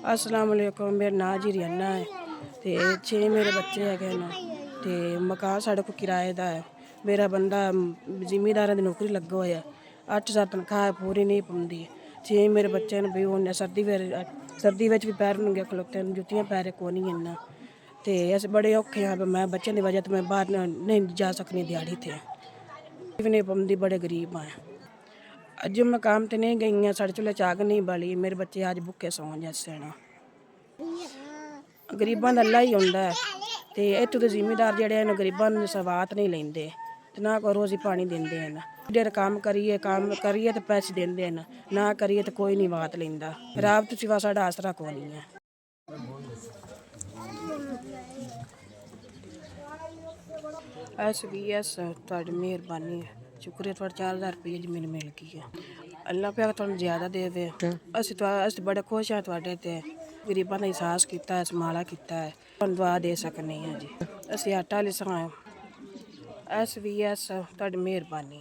अस्सलाम वालेकुम। मेरा नाम जी रियाना है ते 6 मेरे बच्चे है ना ते मकान साढ़े को किराए दा है। मेरा बंदा जिमीदारां दी नौकरी लग्गा होया 8,000 तनखाह पूरी नहीं पौंदी। 6 मेरे बच्चे ने भी हून सर्दी विच भी पैर नंगे खलोते न, जुत्तियां पैरें कोई नहीं इन्ना ते अस बड़े औखे हाँ। मैं बच्चों की वजह तो मैं बाहर नहीं जा सकनी दिहाड़ी थे भी नहीं पौंदी, बड़े गरीब हैं। अज मैं काम ते नहीं गई, साढ़े चूल्हे च अग नहीं बली, मेरे बच्चे अज भुखे सौन जैसे ना। गरीबां दा अल्लाह ही हुंदा है ते इत्थों दे जिमीदार जेह्ड़े न गरीबां दी सवात नहीं लैंदे ते ना कोई रोज़ी पानी दिंदे न। डेर काम करिए ते पैसे दिंदे न, ना करिए ते कोई नहीं वात लैंदा। रब तो सिवा साढ़ा आसरा कोई नहीं है। SBS तुहाडी मेहरबानी है, शुक्र है तुहाडा 4,000 रुपये जमीन मिल गई है। अल्लाह पाक तुहानू ज़्यादा देवे। अस बड़े खुश हैं तुहाडे ते गरीबां दा एहसास कीता है, समाला कीता है, तुहानू दुआ दे सकने हैं जी। असी आटा लिसां SBS तुहाडी मेहरबानी।